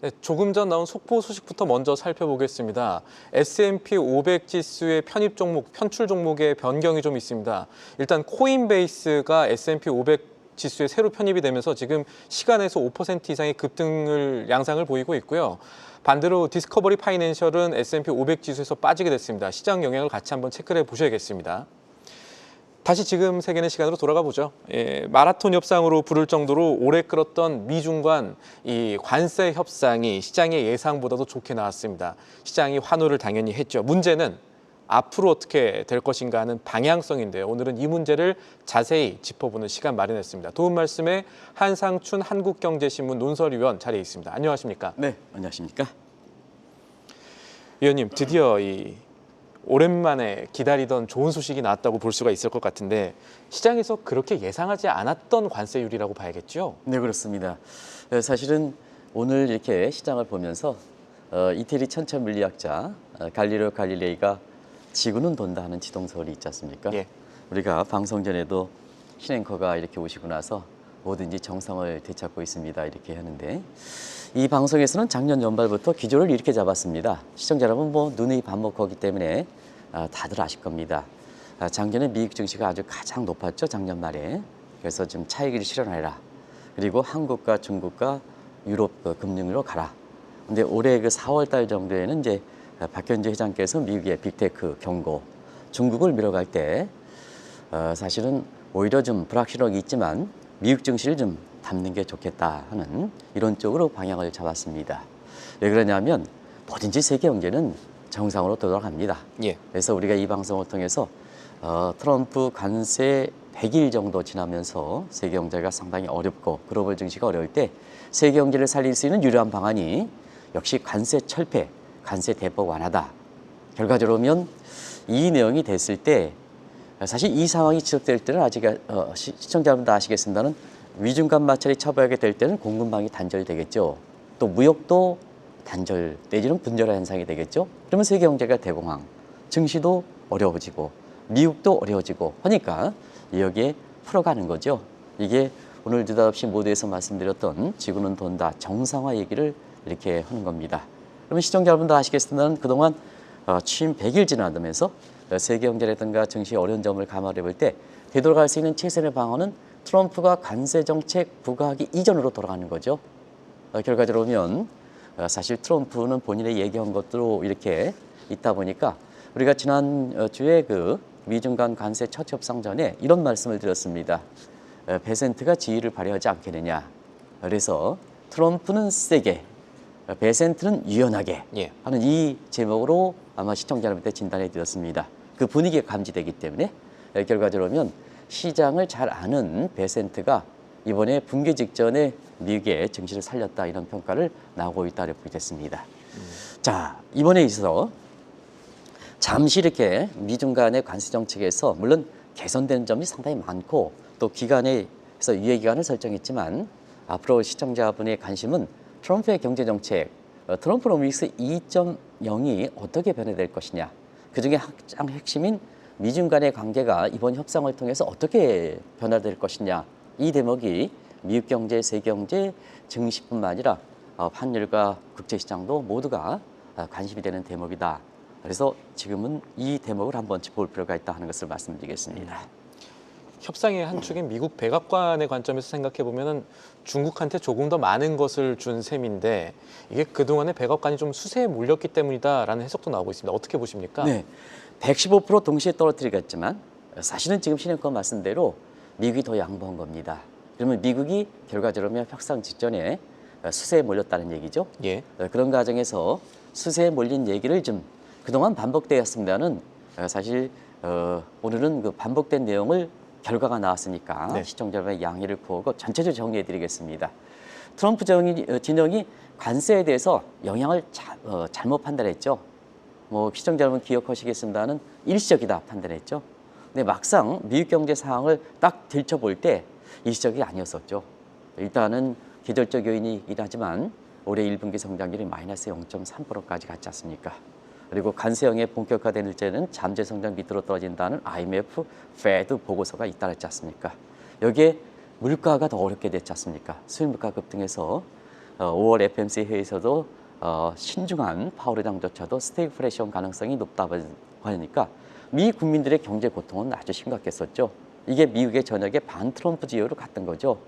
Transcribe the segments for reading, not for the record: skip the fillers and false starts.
네, 조금 전 나온 속보 소식부터 먼저 살펴보겠습니다. S&P 500 지수의 편입 종목, 편출 종목의 변경이 좀 있습니다. 일단 코인베이스가 S&P 500 지수에 새로 편입이 되면서 지금 시간에서 5% 이상의 급등을 양상을 보이고 있고요. 반대로 디스커버리 파이낸셜은 S&P 500 지수에서 빠지게 됐습니다. 시장 영향을 같이 한번 체크를 해보셔야겠습니다. 다시 지금 세계는 시간으로 돌아가 보죠. 마라톤 협상으로 부를 정도로 오래 끌었던 미중 간 이 관세 협상이 시장의 예상보다도 좋게 나왔습니다. 시장이 환호를 당연히 했죠. 문제는 앞으로 어떻게 될 것인가 하는 방향성인데요. 오늘은 이 문제를 자세히 짚어보는 시간 마련했습니다. 도움 말씀에 한상춘 한국경제신문 논설위원 자리에 있습니다. 안녕하십니까? 네, 안녕하십니까? 위원님, 드디어 오랜만에 기다리던 좋은 소식이 나왔다고 볼 수가 있을 것 같은데 시장에서 그렇게 예상하지 않았던 관세율이라고 봐야겠죠? 네, 그렇습니다. 사실은 오늘 이렇게 시장을 보면서 이태리 천체 물리학자 갈릴레오 갈릴레이가 지구는 돈다 하는 지동설이 있지 않습니까? 예. 우리가 방송 전에도 신앵커가 이렇게 오시고 나서 뭐든지 정상을 되찾고 있습니다 이렇게 하는데 이 방송에서는 작년 연말부터 기조를 이렇게 잡았습니다. 시청자 여러분 뭐 눈이 반복하기 때문에 다들 아실 겁니다. 작년에 미국 증시가 아주 가장 높았죠, 작년 말에. 그래서 좀 차익을 실현해라. 그리고 한국과 중국과 유럽 금융으로 가라. 근데 올해 그 4월 달 정도에는 이제 박현주 회장께서 미국의 빅테크 경고, 중국을 밀어갈 때 사실은 오히려 좀 불확실성이 있지만 미국 증시를 좀 담는 게 좋겠다 하는 이런 쪽으로 방향을 잡았습니다. 왜 그러냐면 뭐든지 세계 경제는 정상으로 돌아갑니다. 예. 그래서 우리가 이 방송을 통해서 트럼프 관세 100일 정도 지나면서 세계 경제가 상당히 어렵고 글로벌 증시가 어려울 때 세계 경제를 살릴 수 있는 유일한 방안이 역시 관세 철폐, 관세 대폭 완화다. 결과적으로 보면 이 내용이 됐을 때 사실 이 상황이 지속될 때는 아직 시청자분들 아시겠습니다는 위중간 마찰이 처벌하게 될 때는 공급망이 단절되겠죠. 또 무역도 단절 내지는 분절화 현상이 되겠죠. 그러면 세계 경제가 대공황, 증시도 어려워지고 미국도 어려워지고 하니까 여기에 풀어가는 거죠. 이게 오늘 느닷없이 모두에서 말씀드렸던 지구는 돈다 정상화 얘기를 이렇게 하는 겁니다. 그러면 시청자 여러분도 아시겠지만 그동안 취임 100일 지나면서 세계 경제라든가 증시 어려운 점을 감안해 볼 때 되돌아갈 수 있는 최선의 방안은 트럼프가 관세 정책 부과하기 이전으로 돌아가는 거죠. 결과적으로 보면 사실 트럼프는 본인의 얘기한 것도 이렇게 있다 보니까 우리가 지난 주에 그 미중 간 관세 첫 협상 전에 이런 말씀을 드렸습니다. 베센트가 지위를 발휘하지 않겠느냐. 그래서 트럼프는 세게, 베센트는 유연하게 예. 하는 이 제목으로 아마 시청자 여러분께 진단해 드렸습니다. 그 분위기가 감지되기 때문에 결과적으로 보면 시장을 잘 아는 베센트가 이번에 붕괴 직전에 미국의 증시를 살렸다 이런 평가를 나오고 있다 이렇게 됐습니다. 자, 이번에 있어서 잠시 이렇게 미중 간의 관세 정책에서 물론 개선되는 점이 상당히 많고 또 기간에서 유예 기간을 설정했지만 앞으로 시청자분의 관심은 트럼프의 경제 정책, 트럼프노믹스 2.0이 어떻게 변화될 것이냐. 그중에 가장 핵심인 미중 간의 관계가 이번 협상을 통해서 어떻게 변화될 것이냐. 이 대목이 미국 경제, 세계 경제, 증시뿐만 아니라 환율과 국제시장도 모두가 관심이 되는 대목이다. 그래서 지금은 이 대목을 한번 짚어볼 필요가 있다 하는 것을 말씀드리겠습니다. 협상의 한 축인 미국 백악관의 관점에서 생각해 보면은 중국한테 조금 더 많은 것을 준 셈인데 이게 그동안에 백악관이 좀 수세에 몰렸기 때문이다라는 해석도 나오고 있습니다. 어떻게 보십니까? 네, 115% 동시에 떨어뜨리겠지만 사실은 지금 신영권 말씀대로 미국이 더 양보한 겁니다. 그러면 미국이 결과적으로 협상 직전에 수세에 몰렸다는 얘기죠. 예. 그런 과정에서 수세에 몰린 얘기를 좀 그동안 반복되었습니다는 사실 오늘은 그 반복된 내용을 결과가 나왔으니까 네. 시청자 여러분의 양해를 구하고 전체적으로 정리해드리겠습니다. 트럼프 진영이 관세에 대해서 영향을 잘못 판단했죠. 뭐 시청자 여러분 기억하시겠습니다는 일시적이다 판단했죠. 근데 막상 미국 경제 상황을 딱 들춰볼 때 일시적이 아니었었죠. 일단은 계절적 요인이긴 하지만 올해 1분기 성장률이 마이너스 0.3%까지 갔지 않습니까? 그리고 관세형의 본격화된 일제는 잠재 성장 밑으로 떨어진다는 IMF, 페드 보고서가 잇따랐지 않습니까? 여기에 물가가 더 어렵게 됐지 않습니까? 수입 물가 급등해서 5월 FMC 회의에서도 신중한 파월 회장조차도 스태그플레이션 가능성이 높다고 하니까 미 국민들의 경제 고통은 아주 심각했었죠. 이게 미국의 전역의 반트럼프 지역으로 갔던 거죠.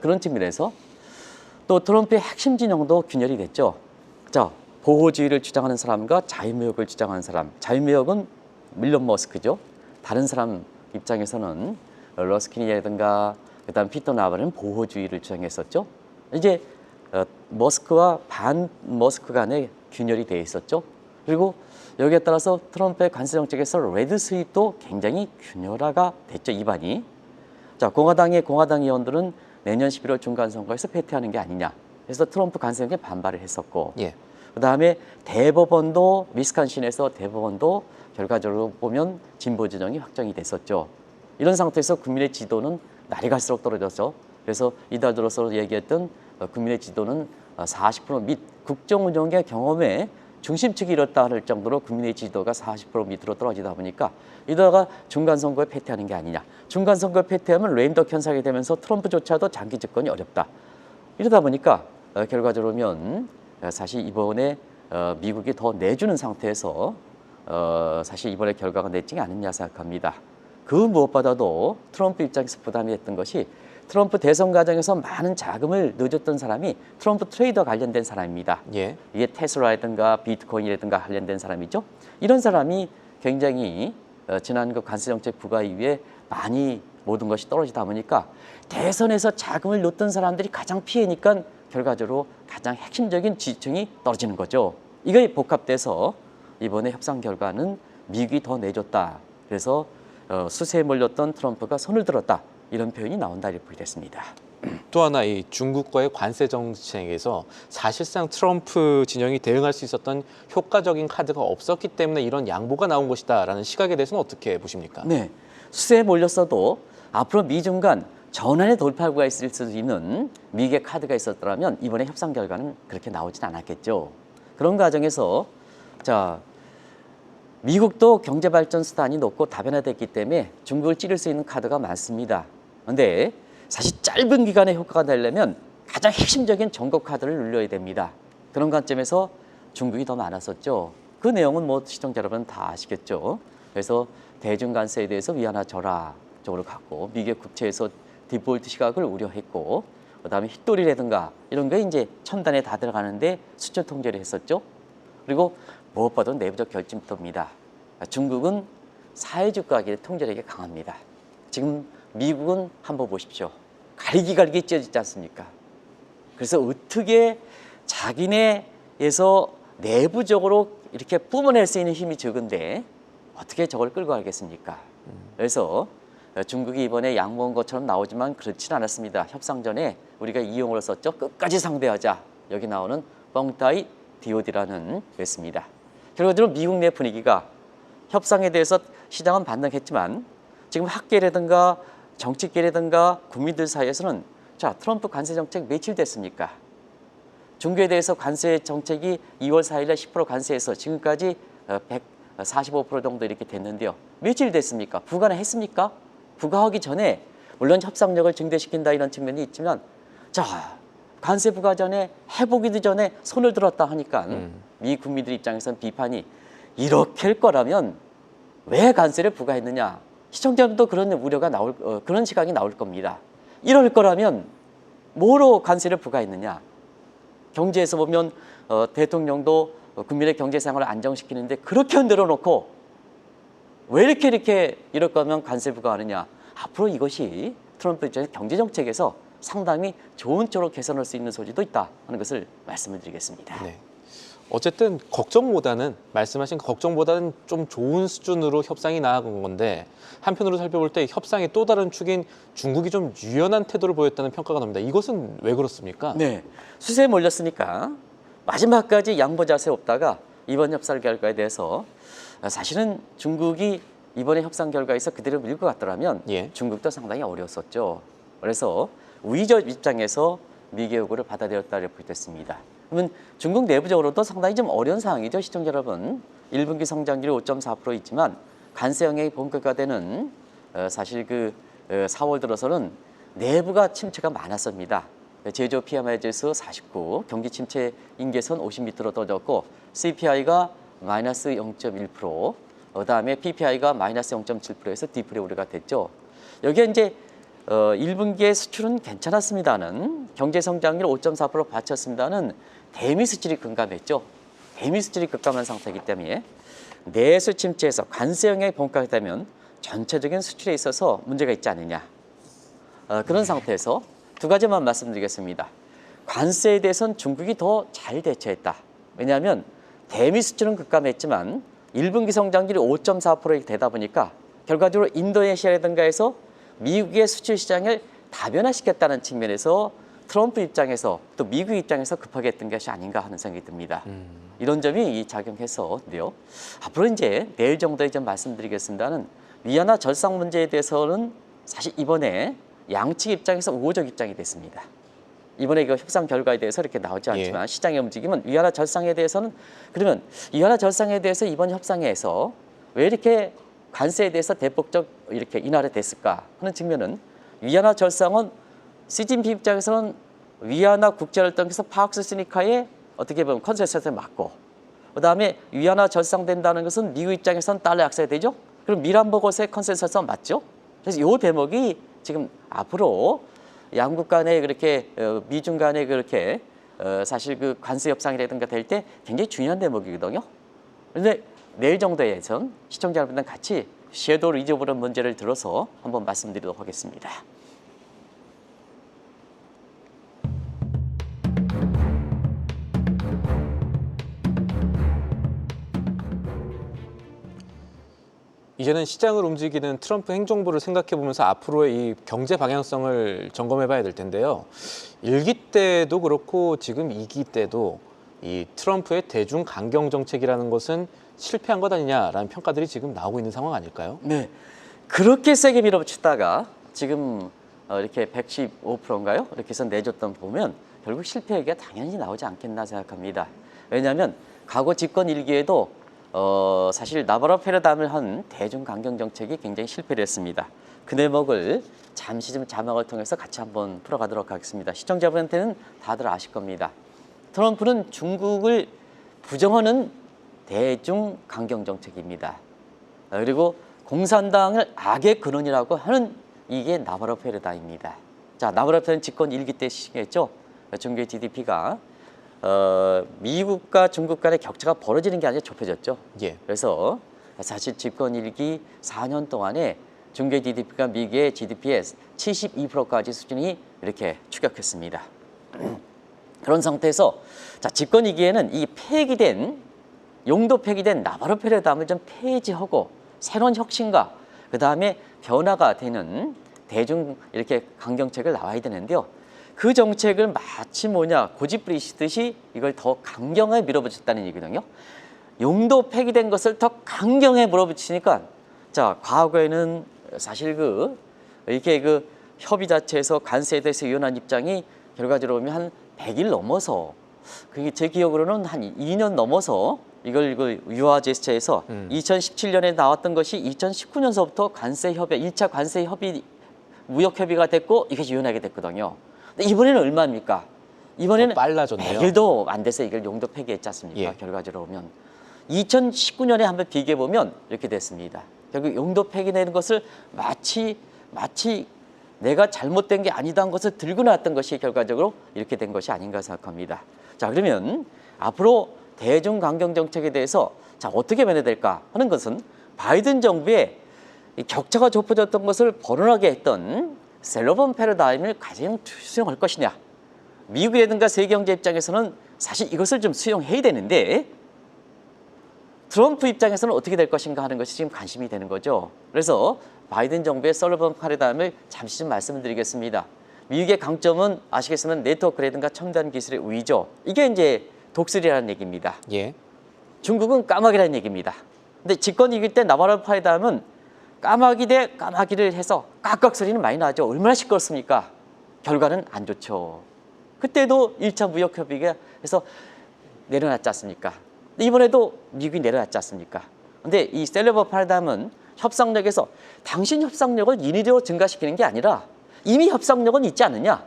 그런 측면에서 또 트럼프의 핵심 진영도 균열이 됐죠. 자, 보호주의를 주장하는 사람과 자유무역을 주장하는 사람. 자유무역은 밀런 머스크죠. 다른 사람 입장에서는 러스킨이라든가 그다음 피터 나바는 보호주의를 주장했었죠. 이제 머스크와 반 머스크 간의 균열이 돼 있었죠. 그리고 여기에 따라서 트럼프의 관세 정책에서 레드 스윕도 굉장히 균열화가 됐죠, 입안이. 자, 공화당 의원들은 내년 11월 중간 선거에서 패퇴하는 게 아니냐. 그래서 트럼프 관세 정책에 반발을 했었고, 예. 그다음에 대법원도 위스콘신에서 대법원도 결과적으로 보면 진보 진영이 확정이 됐었죠. 이런 상태에서 국민의 지도는 날이 갈수록 떨어졌죠. 그래서 이달 들어서 얘기했던 국민의 지도는 40%밑 국정 운영의 경험에 중심축이 이뤘다 할 정도로 국민의 지도가 40% 밑으로 떨어지다 보니까 이러다가 중간 선거에 패퇴하는 게 아니냐. 중간 선거에 패퇴하면 레임덕 현상이 되면서 트럼프조차도 장기 집권이 어렵다. 이러다 보니까 결과적으로 보면 사실 이번에 미국이 더 내주는 상태에서 사실 이번에 결과가 냈지 않느냐 생각합니다. 그 무엇보다도 트럼프 입장에서 부담이 됐던 것이 트럼프 대선 과정에서 많은 자금을 넣어줬던 사람이 트럼프 트레이더 관련된 사람입니다. 예. 이게 테슬라라든가 비트코인이라든가 관련된 사람이죠. 이런 사람이 굉장히 지난 그 관세 정책 부과 이후에 많이 모든 것이 떨어지다 보니까 대선에서 자금을 넣었던 사람들이 가장 피해니까 결과적으로 가장 핵심적인 지지층이 떨어지는 거죠. 이게 복합돼서 이번에 협상 결과는 미국이 더 내줬다. 그래서 수세에 몰렸던 트럼프가 손을 들었다. 이런 표현이 나온다 이렇게 됐습니다. 또 하나 이 중국과의 관세 정책에서 사실상 트럼프 진영이 대응할 수 있었던 효과적인 카드가 없었기 때문에 이런 양보가 나온 것이다라는 시각에 대해서는 어떻게 보십니까? 네, 수세에 몰렸어도 앞으로 미중 간 전환의 돌파구가 있을 수 있는 미국의 카드가 있었더라면 이번에 협상 결과는 그렇게 나오진 않았겠죠. 그런 과정에서 자 미국도 경제 발전 수단이 높고 다변화됐기 때문에 중국을 찌를 수 있는 카드가 많습니다. 그런데 사실 짧은 기간에 효과가 내려면 가장 핵심적인 정거 카드를 눌려야 됩니다. 그런 관점에서 중국이 더 많았었죠. 그 내용은 뭐 시청자 여러분 다 아시겠죠. 그래서 대중 관세에 대해서 위안화 절하 쪽으로 갔고 미국의 국채에서 디폴트 시각을 우려했고 그다음에 hit돌이라든가 이런 게 이제 첨단에 다 들어가는데 수출 통제를 했었죠. 그리고 무엇보다도 내부적 결집부터입니다. 중국은 사회주의 가계의 통제력이 강합니다. 지금 미국은 한번 보십시오. 갈기 찢어지지 않습니까? 그래서 어떻게 자기네에서 내부적으로 이렇게 뿜어낼 수 있는 힘이 적은데 어떻게 저걸 끌고 가겠습니까? 그래서 중국이 이번에 양보한 것처럼 나오지만 그렇진 않았습니다. 협상 전에 우리가 이용어를 썼죠. 끝까지 상대하자. 여기 나오는 뻥따이 DOD라는 거였습니다. 결과적으로 미국 내 분위기가 협상에 대해서 시장은 반응했지만 지금 학계라든가 정치계라든가 국민들 사이에서는 자 트럼프 관세 정책 며칠 됐습니까? 중국에 대해서 관세 정책이 2월 4일에 10% 관세해서 지금까지 145% 정도 이렇게 됐는데요. 며칠 됐습니까? 부과는 했습니까? 부과하기 전에 물론 협상력을 증대시킨다 이런 측면이 있지만 자 관세 부과 전에 해보기도 전에 손을 들었다 하니까 미 국민들 입장에서는 비판이 이렇게 할 거라면 왜 관세를 부과했느냐 시청자분도 그런 우려가 그런 시각이 나올 겁니다. 이럴 거라면 뭐로 관세를 부과했느냐 경제에서 보면 대통령도 국민의 경제 생활을 안정시키는데 그렇게 흔들어 놓고 왜 이렇게 이럴 거면 관세 부과하느냐 앞으로 이것이 트럼프 입장에서 경제 정책에서 상당히 좋은 쪽으로 개선할 수 있는 소지도 있다 하는 것을 말씀을 드리겠습니다. 네. 어쨌든 걱정보다는 말씀하신 걱정보다는 좀 좋은 수준으로 협상이 나아간 건데 한편으로 살펴볼 때 협상의 또 다른 축인 중국이 좀 유연한 태도를 보였다는 평가가 나옵니다. 이것은 왜 그렇습니까? 네, 수세에 몰렸으니까 마지막까지 양보 자세 없다가 이번 협상 결과에 대해서 사실은 중국이 이번에 협상 결과에서 그대로 밀고 갔더라면 예. 중국도 상당히 어려웠었죠. 그래서 우위적 입장에서 미국의 요구를 받아들였다고 보였습니다. 그러면 중국 내부적으로도 상당히 좀 어려운 상황이죠. 시청자 여러분. 1분기 성장률이 5.4% 있지만 관세 영향이 본격화되는 사실 그 4월 들어서는 내부가 침체가 많았습니다. 제조 PMI 지수 49, 경기 침체 인계선 50m로 떨어졌고 CPI가 마이너스 0.1%, 그다음에 PPI가 마이너스 0.7%에서 디플레 우려가 됐죠. 여기에 이제 1분기의 수출은 괜찮았습니다는 경제 성장률 5.4% 받쳤습니다는 대미 수출이 급감했죠. 대미 수출이 급감한 상태이기 때문에 내수 침체에서 관세 영향이 본격화되면 전체적인 수출에 있어서 문제가 있지 않느냐. 그런 상태에서 두 가지만 말씀드리겠습니다. 관세에 대해서는 중국이 더 잘 대처했다. 왜냐하면 대미 수출은 급감했지만 1분기 성장률이 5.4% 되다 보니까 결과적으로 인도네시아라든가 해서 미국의 수출 시장을 다변화시켰다는 측면에서 트럼프 입장에서 또 미국 입장에서 급하게 했던 것이 아닌가 하는 생각이 듭니다. 이런 점이 작용해서인데요. 앞으로 이제 내일 정도에 좀 말씀드리겠습니다는 위안화 절상 문제에 대해서는 사실 이번에 양측 입장에서 우호적 입장이 됐습니다. 이번에 이거 협상 결과에 대해서 이렇게 나오지 않지만 시장의 움직임은 위안화 절상에 대해서는 그러면 위안화 절상에 대해서 이번 협상에서 왜 이렇게 관세에 대해서 대폭적 이렇게 인하가 됐을까 하는 측면은 위안화 절상은 시진핑 입장에서는 위안화 국제활동에서 파악스 스니카에 어떻게 보면 컨센서스에 맞고 그다음에 위안화 절상된다는 것은 미국 입장에서는 달러 약세가 되죠. 그럼 미란 보고서의 컨센서스가 맞죠. 그래서 이 대목이 지금 앞으로 양국 간에 그렇게 미중 간에 그렇게 사실 그 관세 협상이라든가 될 때 굉장히 중요한 대목이거든요. 그런데 내일 정도에선 시청자 여러분들 같이 섀도우 리저브런 문제를 들어서 한번 말씀드리도록 하겠습니다. 이제는 시장을 움직이는 트럼프 행정부를 생각해 보면서 앞으로의 이 경제 방향성을 점검해 봐야 될 텐데요. 1기 때도 그렇고 지금 2기 때도 이 트럼프의 대중 강경 정책이라는 것은 실패한 것 아니냐라는 평가들이 지금 나오고 있는 상황 아닐까요? 네, 그렇게 세게 밀어붙였다가 지금 이렇게 115%인가요? 이렇게 해서 내줬던 보면 결국 실패 얘기가 당연히 나오지 않겠나 생각합니다. 왜냐하면 과거 집권 1기에도 사실 나바로 패러다임을 한 대중 강경 정책이 굉장히 실패를 했습니다. 그 대목을 잠시 좀 자막을 통해서 같이 한번 풀어가도록 하겠습니다. 시청자분한테는 다들 아실 겁니다. 트럼프는 중국을 부정하는 대중 강경 정책입니다. 그리고 공산당을 악의 근원이라고 하는 이게 나바로 패러다임입니다. 자, 나바로 패러다임 집권 1기 때 시행했죠. 중국의 GDP가 미국과 중국 간의 격차가 벌어지는 게 아니라 좁혀졌죠. 예. 그래서 사실 집권 1기 4년 동안에 중국의 GDP가 미국의 GDP의 72%까지 수준이 이렇게 추격했습니다. 그런 상태에서 자, 집권 2기에는 이 폐기된 용도 폐기된 나바로 패러다임을 좀 폐지하고 새로운 혁신과 그 다음에 변화가 되는 대중 이렇게 강경책을 나와야 되는데요. 그 정책을 마치 뭐냐 고집 부리시듯이 이걸 더 강경하게 밀어붙였다는 얘기거든요. 용도 폐기된 것을 더 강경하게 밀어붙이니까 자 과거에는 사실 이렇게 협의 자체에서 관세에 대해서 유연한 입장이 결과적으로 보면 한 100일 넘어서 그게 제 기억으로는 한 2년 넘어서 이걸 유화 제스처에서 2017년에 나왔던 것이 2019년서부터 관세 협의 1차 관세 협의 무역 협의가 됐고 이게 유연하게 됐거든요. 근데 이번에는 얼마입니까? 이번에는 빨라졌네요. 100일도 안 돼서 이걸 용도 폐기했지 않습니까? 예. 결과적으로 보면 2019년에 한번 비교해 보면 이렇게 됐습니다. 결국 용도 폐기되는 것을 마치 내가 잘못된 게 아니다는 것을 들고 나왔던 것이 결과적으로 이렇게 된 것이 아닌가 생각합니다. 자, 그러면 앞으로 대중 강경 정책에 대해서 자 어떻게 변화될까 하는 것은 바이든 정부의 이 격차가 좁혀졌던 것을 벌어나게 했던 셀러번 패러다임을 가장 수용할 것이냐. 미국이라든가 세계 경제 입장에서는 사실 이것을 좀 수용해야 되는데 트럼프 입장에서는 어떻게 될 것인가 하는 것이 지금 관심이 되는 거죠. 그래서 바이든 정부의 셀러번 패러다임을 잠시 좀 말씀드리겠습니다. 미국의 강점은 아시겠지만 네트워크라든가 첨단 기술의 우위죠. 이게 이제 독수리라는 얘기입니다. 예. 중국은 까마귀라는 얘기입니다. 근데 집권 이길 때 나바로 패러다임은 까마귀 대 까마귀를 해서 깍깍 소리는 많이 나죠. 얼마나 시끄럽습니까? 결과는 안 좋죠. 그때도 1차 무역 협의가 해서 내려놨지 않습니까? 이번에도 미국이 내려놨지 않습니까? 근데 이 셀러번 패러다임은 협상력에서 당신 협상력을 인위적으로 증가시키는 게 아니라 이미 협상력은 있지 않느냐?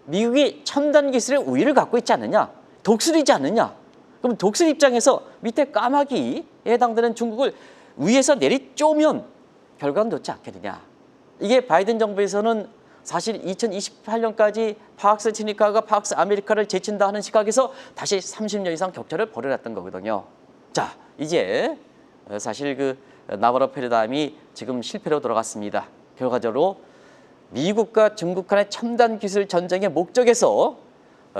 미국이 첨단 기술의 우위를 갖고 있지 않느냐, 독수리지 않느냐. 그럼 독수리 입장에서 밑에 까마귀에 해당되는 중국을 위에서 내리쪼면 결과는 좋지 않겠느냐. 이게 바이든 정부에서는 사실 2028년까지 파악스 치니카가 파악스 아메리카를 제친다 하는 시각에서 다시 30년 이상 격차를 벌여놨던 거거든요. 자, 이제 사실 그 나바로 패러다임이 지금 실패로 돌아갔습니다. 결과적으로 미국과 중국 간의 첨단 기술 전쟁의 목적에서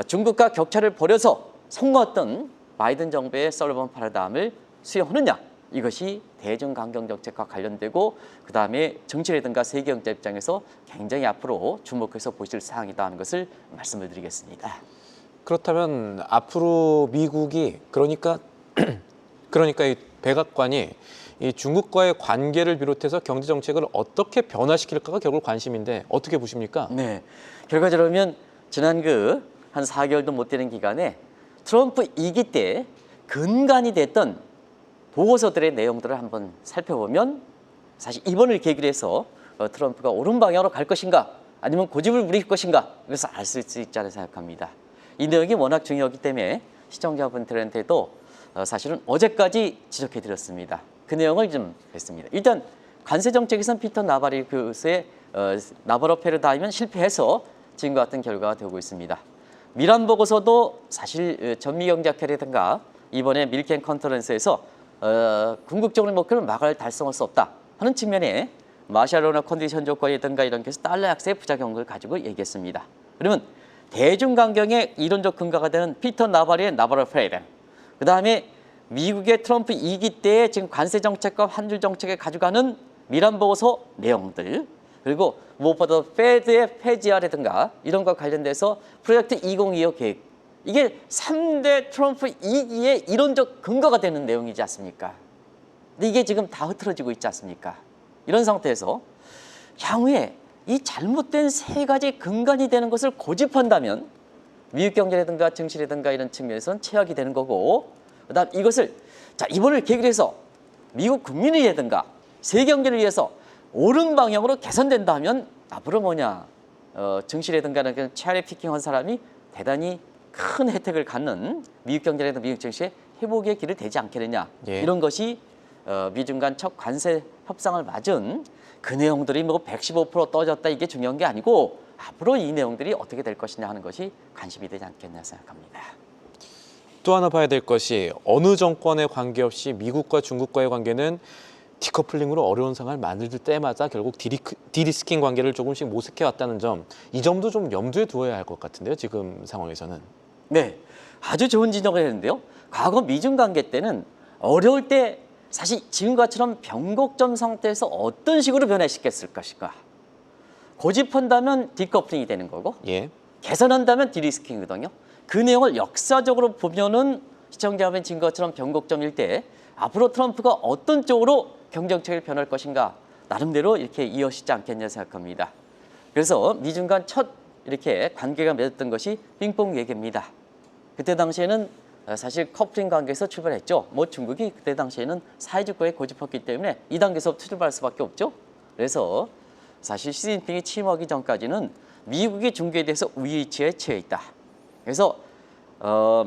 중국과 격차를 벌여서 성공했던 바이든 정부의 솔로몬 패러다임을 수용하느냐, 이것이 대중강경 정책과 관련되고 그다음에 정치라든가 세계경제 입장에서 굉장히 앞으로 주목해서 보실 사항이다 하는 것을 말씀을 드리겠습니다. 그렇다면 앞으로 미국이 그러니까 이 백악관이 이 중국과의 관계를 비롯해서 경제 정책을 어떻게 변화시킬까가 결국 관심인데 어떻게 보십니까? 네, 결과적으로면 지난 한 4개월도 못 되는 기간에 트럼프 2기 때 근간이 됐던 보고서들의 내용들을 한번 살펴보면 사실 이번을 계기로 해서 트럼프가 옳은 방향으로 갈 것인가 아니면 고집을 부릴 것인가, 그래서 알 수 있지 않나 생각합니다. 이 내용이 워낙 중요하기 때문에 시청자분들한테도 사실은 어제까지 지적해 드렸습니다. 그 내용을 좀 했습니다. 일단 관세 정책에서는 피터 나바로프의 나바로 패러다임은 실패해서 지금과 같은 결과가 되고 있습니다. 미란 보고서도 사실 전미 경제학회라든가 이번에 밀켄 컨퍼런스에서 궁극적인 목표를 막을 달성할 수 없다 하는 측면에 마샬로나 컨디션 조건이든가 이런 게서 달러 약세의 부작용을 가지고 얘기했습니다. 그러면 대중강경의 이론적 근거가 되는 피터 나바로의 나바로 패러다임, 그 다음에 미국의 트럼프 2기 때의 지금 관세 정책과 환율 정책에 가져가는 미란 보고서 내용들, 그리고 무엇보다 페드의 페지아라든가 이런 것과 관련돼서 프로젝트 2025 계획, 이게 3대 트럼프 2기의 이론적 근거가 되는 내용이지 않습니까? 근데 이게 지금 다 흐트러지고 있지 않습니까? 이런 상태에서 향후에 이 잘못된 세 가지 근간이 되는 것을 고집한다면 미국 경제라든가 증시라든가 이런 측면에서는 최악이 되는 거고, 그다음 이것을 이번을 계기로 해서 미국 국민이라든가 세계 경제를 위해서 옳은 방향으로 개선된다 하면 앞으로 증시라든가 체어리 피킹한 사람이 대단히 큰 혜택을 갖는 미국 경제라든가 미국 증시의 회복의 길을 되지 않겠느냐. 예. 이런 것이 미중 간 첫 관세 협상을 맞은 그 내용들이 115% 떨어졌다 이게 중요한 게 아니고 앞으로 이 내용들이 어떻게 될 것이냐 하는 것이 관심이 되지 않겠나 생각합니다. 또 하나 봐야 될 것이 어느 정권에 관계없이 미국과 중국과의 관계는 디커플링으로 어려운 상황을 만들 때마다 결국 디리스킹 관계를 조금씩 모색해 왔다는 점, 이 점도 좀 염두에 두어야 할 것 같은데요, 지금 상황에서는. 네, 아주 좋은 지적을 했는데요. 과거 미중 관계 때는 어려울 때 사실 지금과처럼 변곡점 상태에서 어떤 식으로 변화시켰을 것인가. 고집한다면 디커플링이 되는 거고, 예. 개선한다면 디리스킹이거든요. 그 내용을 역사적으로 보면은 시청자분 진 것처럼 변곡점일 때 앞으로 트럼프가 어떤 쪽으로 경정책을 변할 것인가 나름대로 이렇게 이어지지 않겠냐 생각합니다. 그래서 미중 간 첫 이렇게 관계가 맺었던 것이 빙봉 외교입니다. 그때 당시에는 사실 커플링 관계에서 출발했죠. 중국이 그때 당시에는 사회주권에 고집했기 때문에 이 단계에서 출발할 수밖에 없죠. 그래서 사실 시진핑이 취임하기 전까지는 미국이 중국에 대해서 우위 위치에 처해 있다. 그래서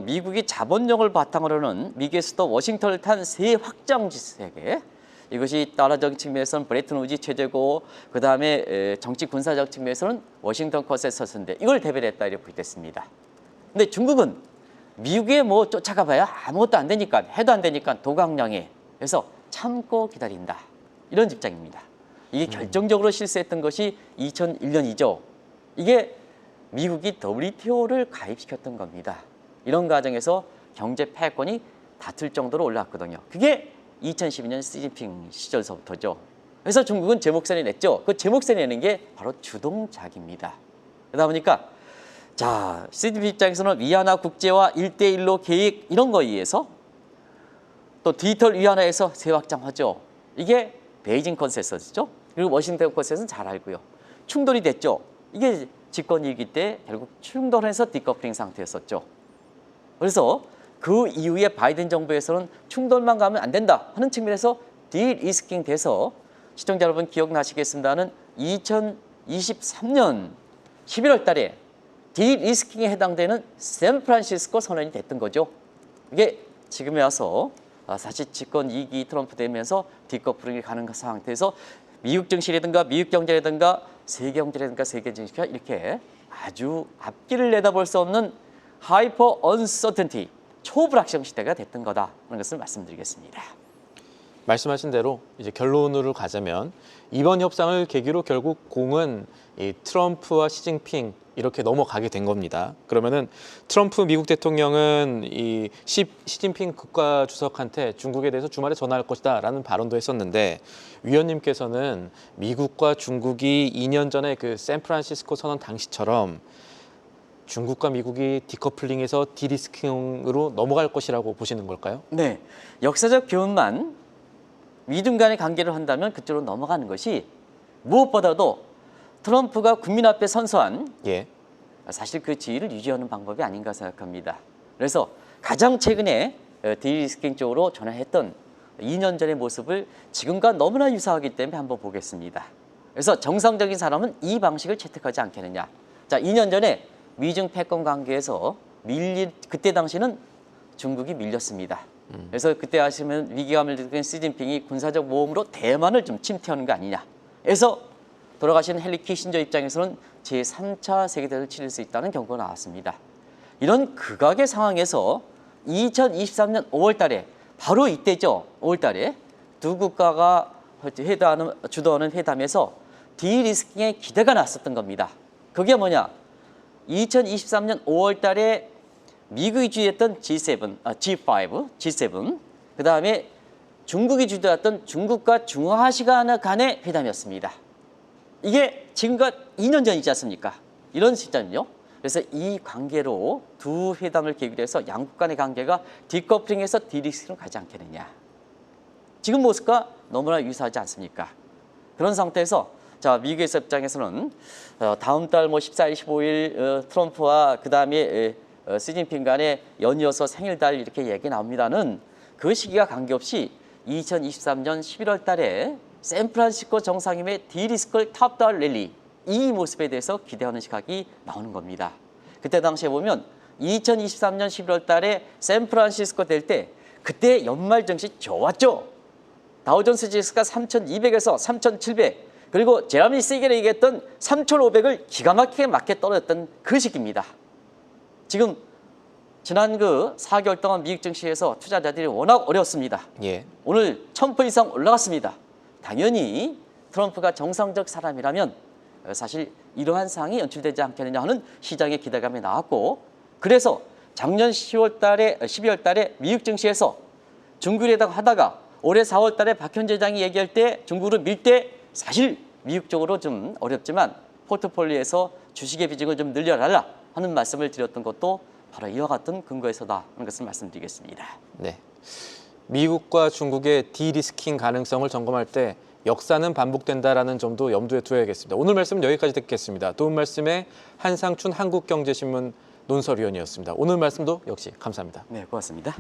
미국이 자본력을 바탕으로는 미국의 수도 워싱턴을 탄 새 확장지 세계, 이것이 달러적 측면에서는 브레튼 우즈 체제고 그 다음에 정치 군사적 측면에서는 워싱턴 컨센서스인데 이걸 대변했다 이렇게 부르겠습니다. 근데 중국은 미국에 쫓아가봐야 아무것도 안 되니까, 해도 안 되니까 도강량에, 그래서 참고 기다린다 이런 입장입니다. 이게 결정적으로 실수했던 것이 2001년이죠. 이게 미국이 WTO를 가입시켰던 겁니다. 이런 과정에서 경제 패권이 다툴 정도로 올라왔거든요. 그게 2012년 시진핑 시절서부터죠. 그래서 중국은 제목선을 냈죠. 그 제목선을 내는 게 바로 주동자기입니다. 그러다 보니까 시진핑 입장에서는 위안화 국제화 1대1로 계획 이런 거에 의해서 또 디지털 위안화에서 재확장하죠. 이게 베이징 컨센서스죠. 그리고 워싱턴 컨센서스는 잘 알고요. 충돌이 됐죠. 이게 집권 1기 때 결국 충돌해서 디커플링 상태였었죠. 그래서 그 이후에 바이든 정부에서는 충돌만 가면 안 된다 하는 측면에서 디리스킹 돼서 시청자 여러분 기억나시겠습니다는 2023년 11월 달에 디리스킹에 해당되는 샌프란시스코 선언이 됐던 거죠. 이게 지금에 와서 사실 집권 2기 트럼프 되면서 디커플링이 가는 상태에서 미국 증시라든가 미국 경제라든가 세계 경제라든가 세계 증시가 이렇게 아주 앞길을 내다볼 수 없는 하이퍼 언서턴티 초불확정 시대가 됐던 거다 하는 것을 말씀드리겠습니다. 말씀하신 대로 이제 결론으로 가자면 이번 협상을 계기로 결국 공은 이 트럼프와 시진핑 이렇게 넘어가게 된 겁니다. 그러면은 트럼프 미국 대통령은 이 시진핑 국가주석한테 중국에 대해서 주말에 전화할 것이다라는 발언도 했었는데 위원님께서는 미국과 중국이 2년 전에 그 샌프란시스코 선언 당시처럼 중국과 미국이 디커플링에서 디리스킹으로 넘어갈 것이라고 보시는 걸까요? 네, 역사적 교훈만 미중 간의 관계를 한다면 그쪽으로 넘어가는 것이 무엇보다도 트럼프가 국민 앞에 선서한 예. 사실 그 지위를 유지하는 방법이 아닌가 생각합니다. 그래서 가장 최근에 디리스킹 쪽으로 전환했던 2년 전의 모습을 지금과 너무나 유사하기 때문에 한번 보겠습니다. 그래서 정상적인 사람은 이 방식을 채택하지 않겠느냐. 자, 2년 전에 미중 패권 관계에서 그때 당시는 중국이 밀렸습니다. 그래서 그때 아시면 위기감을 느낀 시진핑이 군사적 모험으로 대만을 좀 침투하는 거 아니냐. 그래서 돌아가신 헨리 키신저 입장에서는 제3차 세계대전을 치를 수 있다는 경고가 나왔습니다. 이런 극악의 상황에서 2023년 5월 달에 바로 이때죠. 5월 달에 두 국가가 주도하는 회담에서 디리스킹의 기대가 났었던 겁니다. 그게 뭐냐? 2023년 5월 달에 미국이 주도했던 G7, 그 다음에 중국이 주도했던 중국과 중화아시아 간의 회담이었습니다. 이게 지금과 2년 전이지 않습니까? 이런 시점이요. 그래서 이 관계로 두 회담을 계기로 해서 양국 간의 관계가 디커플링에서 디리스킹으로 가지 않겠느냐. 지금 모습과 너무나 유사하지 않습니까? 그런 상태에서 자, 미국의 입장에서는 다음 달 14일, 15일 트럼프와 그 다음에 시진핑 간에 연이어서 생일달 이렇게 얘기 나옵니다는 그 시기가 관계없이 2023년 11월 달에 샌프란시스코 정상회의 디리스컬 탑다운 랠리 이 모습에 대해서 기대하는 시각이 나오는 겁니다. 그때 당시에 보면 2023년 11월 달에 샌프란시스코 될 때 그때 연말 증시 좋았죠. 다우존스 지수가 3,200에서 3,700 그리고 제라미 시겔이 얘기했던 3,500을 기가 막히게 맞게 떨어졌던 그 시기입니다. 지금 지난 4개월 동안 미국 증시에서 투자자들이 워낙 어려웠습니다. 예. 오늘 1,000% 이상 올라갔습니다. 당연히 트럼프가 정상적 사람이라면 사실 이러한 사항이 연출되지 않겠느냐 하는 시장의 기대감이 나왔고 그래서 작년 12월 달에 미국 증시에서 중국이라고 하다가 올해 4월 달에 박현재 회장이 얘기할 때 중국으로 밀 때 사실 미국 쪽으로 좀 어렵지만 포트폴리오에서 주식의 비중을 좀 늘려달라 하는 말씀을 드렸던 것도 바로 이와 같은 근거에서다 하는 것을 말씀드리겠습니다. 네. 미국과 중국의 디리스킹 가능성을 점검할 때 역사는 반복된다라는 점도 염두에 두어야겠습니다. 오늘 말씀 여기까지 듣겠습니다. 도움 말씀에 한상춘 한국경제신문 논설위원이었습니다. 오늘 말씀도 역시 감사합니다. 네, 고맙습니다.